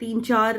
3-4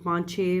5-6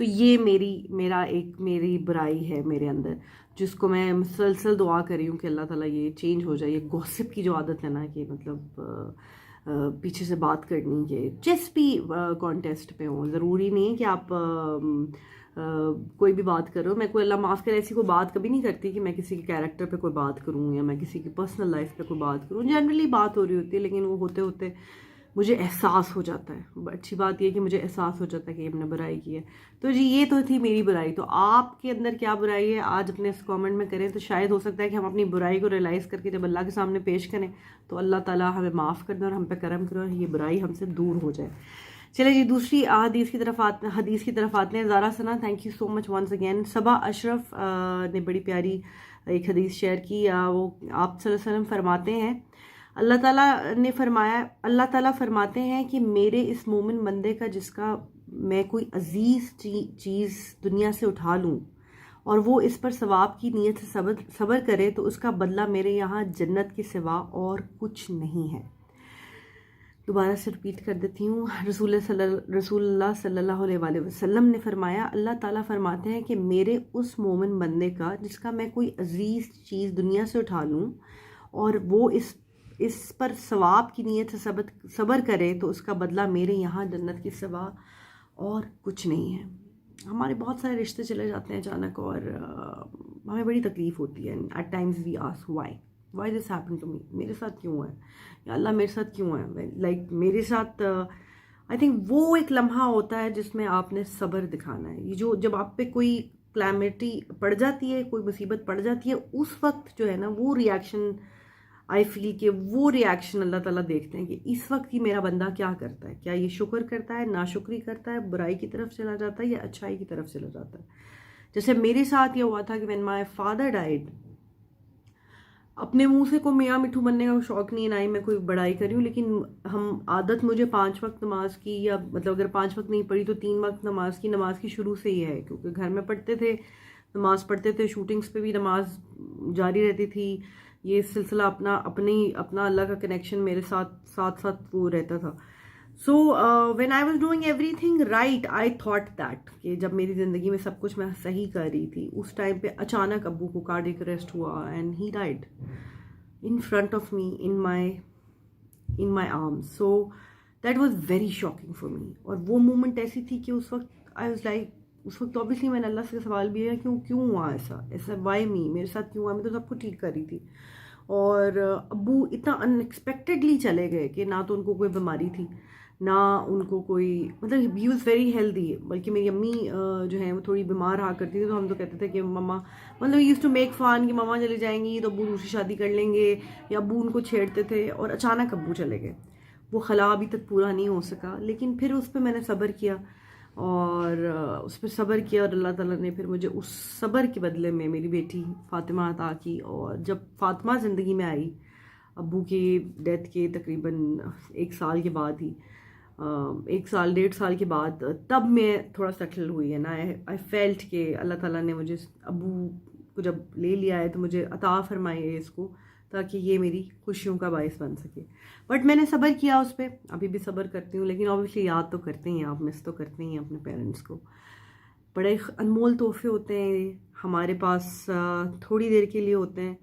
تو یہ میری برائی ہے میرے اندر، جس کو میں مسلسل دعا کر رہی ہوں کہ اللہ تعالیٰ یہ چینج ہو جائے. یہ گوسپ کی جو عادت ہے نا کہ مطلب پیچھے سے بات کرنی، کہ جس بھی کانٹیسٹ پہ ہوں، ضروری نہیں کہ آپ کوئی بھی بات کرو. میں کوئی اللہ معاف کرے ایسی کوئی بات کبھی نہیں کرتی کہ میں کسی کے کیریکٹر پہ کوئی بات کروں یا میں کسی کی پرسنل لائف پہ کوئی بات کروں. جنرلی بات ہو رہی ہوتی ہے، لیکن وہ ہوتے ہوتے مجھے احساس ہو جاتا ہے. اچھی بات یہ ہے کہ مجھے احساس ہو جاتا ہے کہ یہ ہم نے برائی کی ہے. تو جی یہ تو تھی میری برائی. تو آپ کے اندر کیا برائی ہے آج اپنے اس کامنٹ میں کریں، تو شاید ہو سکتا ہے کہ ہم اپنی برائی کو ریئلائز کر کے جب اللہ کے سامنے پیش کریں تو اللہ تعالیٰ ہمیں معاف کر دیں اور ہم پہ کرم کرے اور یہ برائی ہم سے دور ہو جائے. چلے جی دوسری حدیث کی طرف آتے ہیں. Zara Sana thank you so much once again. Saba Ashraf نے بڑی پیاری ایک حدیث شیئر کی. وہ آپ صلی اللہ علیہ وسلم فرماتے ہیں، اللہ تعالیٰ فرماتے ہیں کہ میرے اس مومن بندے کا جس کا میں کوئی عزیز چیز دنیا سے اٹھا لوں اور وہ اس پر ثواب کی نیت سے صبر کرے تو اس کا بدلہ میرے یہاں جنت کے سوا اور کچھ نہیں ہے. دوبارہ سے ریپیٹ کر دیتی ہوں. رسول اللہ صلی اللہ علیہ وسلم نے فرمایا، اللہ تعالیٰ فرماتے ہیں کہ میرے اس مومن بندے کا جس کا میں کوئی عزیز چیز دنیا سے اٹھا لوں اور وہ اس پر ثواب کی نیت سے صبر کرے تو اس کا بدلہ میرے یہاں جنت کے سوا اور کچھ نہیں ہے. ہمارے بہت سارے رشتے چلے جاتے ہیں اچانک اور ہمیں بڑی تکلیف ہوتی ہے. At times we ask why this happen to me, میرے ساتھ کیوں ہے یا اللہ میرے ساتھ کیوں ہے. لائک میرے ساتھ آئی تھنک وہ ایک لمحہ ہوتا ہے جس میں آپ نے صبر دکھانا ہے. یہ جب آپ پہ کوئی کلیمٹی پڑ جاتی ہے، کوئی مصیبت پڑ جاتی ہے، اس وقت جو ہے نا وہ ریئیکشن آئی فیل کہ وہ ریئیکشن اللہ تعالیٰ دیکھتے ہیں کہ اس وقت ہی میرا بندہ کیا کرتا ہے. کیا یہ شکر کرتا ہے، ناشکری کرتا ہے، برائی کی طرف چلا جاتا ہے یا اچھائی کی طرف چلا جاتا ہے. جیسے میرے ساتھ یہ ہوا تھا کہ when my father died، اپنے منہ سے کوئی میاں مٹھو بننے کا شوق نہیں ہے، میں کوئی بڑائی کر رہی ہوں، لیکن عادت مجھے 5 وقت نماز کی، یا مطلب اگر 5 وقت نہیں پڑھی تو 3 وقت نماز کی شروع سے ہی ہے، کیونکہ گھر میں پڑھتے تھے، نماز پڑھتے تھے، شوٹنگز پہ بھی نماز جاری رہتی تھی. یہ سلسلہ اپنا اللہ کا کنیکشن میرے ساتھ وہ رہتا تھا. So when I was doing every thing right I thought that کہ جب میری زندگی میں سب کچھ میں صحیح کر رہی تھی، اس ٹائم پہ اچانک ابو کو کارڈیک اریسٹ ہوا and he died in front of me in my arms. So that was very shocking for me. اور وہ مومنٹ ایسی تھی کہ اس وقت آئی واز لائک، اس وقت اوبیسلی میں نے اللہ سے سوال بھی ہے کیوں ہوا ایسا وائی می، میرے ساتھ کیوں ہوا. میں تو سب کچھ ٹھیک کر رہی تھی اور ابو اتنا ان ایکسپیکٹڈلی چلے گئے کہ نہ تو ان کو کوئی بیماری تھی، نہ ان کو کوئی مطلب ہی واز ویری ہیلدی. بلکہ میری امی جو ہیں وہ تھوڑی بیمار رہا کرتی تھی، تو ہم تو کہتے تھے کہ مما مطلب یوز ٹو میک فن کہ مما چلی جائیں گی تو ابو دوسری شادی کر لیں گے، یا ابو ان کو چھیڑتے تھے. اور اچانک ابو چلے گئے. وہ خلا ابھی تک پورا نہیں ہو سکا، لیکن پھر اس پہ میں نے صبر کیا اور اس پہ صبر کیا، اور اللہ تعالیٰ نے پھر مجھے اس صبر کے بدلے میں میری بیٹی فاطمہ عطا کی. اور جب فاطمہ زندگی میں آئی ابو کی ڈیتھ کے تقریباً 1 سال کے بعد ہی، 1.5 سال کے بعد، تب میں تھوڑا سیٹل ہوئی ہے نا. آئی فیلٹ کہ اللہ تعالیٰ نے مجھے ابو کو جب لے لیا ہے تو مجھے عطا فرمائی ہے اس کو، تاکہ یہ میری خوشیوں کا باعث بن سکے. بٹ میں نے صبر کیا اس پہ، ابھی بھی صبر کرتی ہوں. لیکن اوبیسلی یاد تو کرتے ہیں آپ، مس تو کرتے ہیں اپنے پیرنٹس کو. بڑے انمول تحفے ہوتے ہیں ہمارے پاس، تھوڑی دیر کے لیے ہوتے ہیں،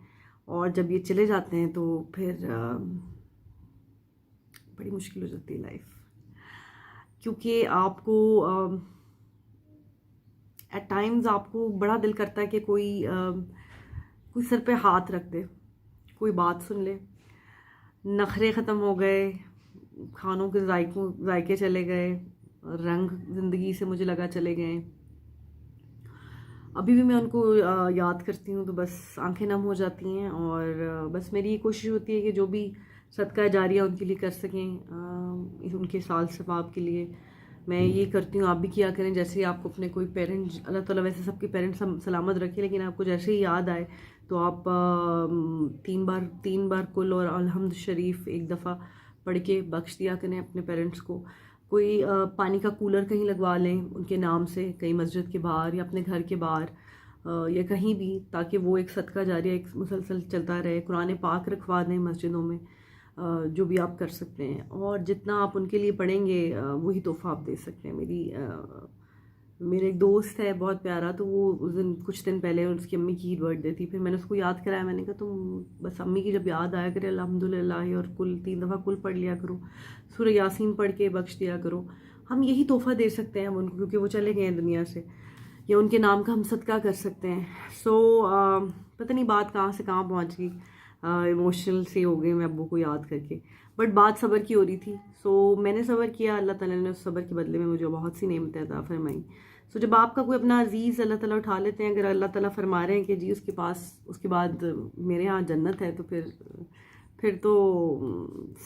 اور جب یہ چلے جاتے ہیں تو پھر بڑی مشکل ہو جاتی ہے لائف. کیونکہ آپ کو ایٹ ٹائمز آپ کو بڑا دل کرتا ہے کہ کوئی سر پہ ہاتھ رکھ دے، کوئی بات سن لے. نخرے ختم ہو گئے، کھانوں کے ذائقے چلے گئے، رنگ زندگی سے مجھے لگا چلے گئے. ابھی بھی میں ان کو یاد کرتی ہوں تو بس آنکھیں نم ہو جاتی ہیں. اور بس میری یہ کوشش ہوتی ہے کہ جو بھی صدقہ جاریہ ان کے لیے کر سکیں، ان کے سال ثواب کے لیے میں یہ کرتی ہوں. آپ بھی کیا کریں. جیسے آپ کو اپنے کوئی پیرنٹ، اللہ تعالیٰ ویسے سب کے پیرنٹس سلامت رکھے، لیکن آپ کو جیسے ہی یاد آئے تو آپ 3 بار کل اور الحمد شریف 1 دفعہ پڑھ کے بخش دیا کریں اپنے پیرنٹس کو. کوئی پانی کا کولر کہیں لگوا لیں ان کے نام سے، کہیں مسجد کے باہر یا اپنے گھر کے باہر یا کہیں بھی، تاکہ وہ ایک صدقہ جاریہ ایک مسلسل چلتا رہے. قرآن پاک رکھوا دیں مسجدوں میں، جو بھی آپ کر سکتے ہیں. اور جتنا آپ ان کے لیے پڑھیں گے وہی تحفہ آپ دے سکتے ہیں. میرے ایک دوست ہے بہت پیارا، تو وہ اس دن کچھ دن پہلے اس کی امی کی برتھ ڈے تھی، پھر میں نے اس کو یاد کرایا، میں نے کہا تم بس امی کی جب یاد آیا کرے الحمدللہ اور کل 3 دفعہ کل پڑھ لیا کرو، سورہ یاسین پڑھ کے بخش دیا کرو. ہم یہی تحفہ دے سکتے ہیں ان کو، کیونکہ وہ چلے گئے ہیں دنیا سے، یا ان کے نام کا ہم صدقہ کر سکتے ہیں. پتہ نہیں بات کہاں سے کہاں پہنچ گئی، ایموشنل سے ہو گئے میں ابو کو یاد کر کے، بٹ بات صبر کی ہو رہی تھی. میں نے صبر کیا، اللہ تعالیٰ نے اس صبر کے بدلے میں مجھے بہت سی نعمتیں عطا فرمائیں. جب آپ کا کوئی اپنا عزیز اللہ تعالیٰ اٹھا لیتے ہیں، اگر اللہ تعالیٰ فرما رہے ہیں کہ جی اس کے پاس اس کے بعد میرے ہاں جنت ہے، تو پھر تو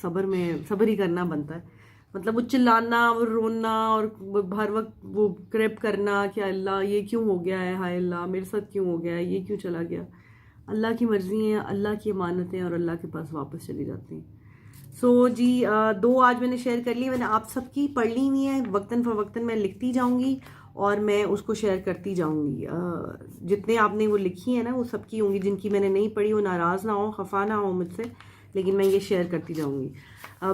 صبر ہی کرنا بنتا ہے. مطلب وہ چلانا اور رونا اور ہر وقت وہ کریپ کرنا کہ اللہ یہ کیوں ہو گیا ہے، ہائے اللہ میرے ساتھ کیوں ہو گیا ہے، یہ کیوں چلا گیا. اللہ کی مرضی ہیں، اللہ کی امانتیں، اور اللہ کے پاس واپس چلی جاتی ہیں. جی 2 آج میں نے شیئر کر لی، میں نے آپ سب کی پڑھ لی ہوئی ہیں، وقتاً فوقتاً میں لکھتی جاؤں گی اور میں اس کو شیئر کرتی جاؤں گی. جتنے آپ نے وہ لکھی ہیں نا وہ سب کی ہوں گی، جن کی میں نے نہیں پڑھی وہ ناراض نہ ہو، خفا نہ ہو مجھ سے، لیکن میں یہ شیئر کرتی جاؤں گی.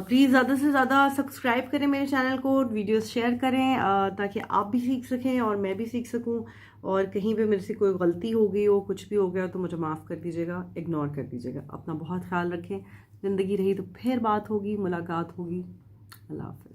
پلیز زیادہ سے زیادہ سبسکرائب کریں میرے چینل کو، ویڈیوز شیئر کریں تاکہ آپ بھی سیکھ سکیں اور میں بھی سیکھ سکوں. اور کہیں پہ میرے سے کوئی غلطی ہو گئی ہو، کچھ بھی ہو گیا تو مجھے معاف کر دیجیے گا، اگنور کر دیجیے گا. اپنا بہت خیال رکھیں. زندگی رہی تو پھر بات ہوگی، ملاقات ہوگی. اللہ حافظ.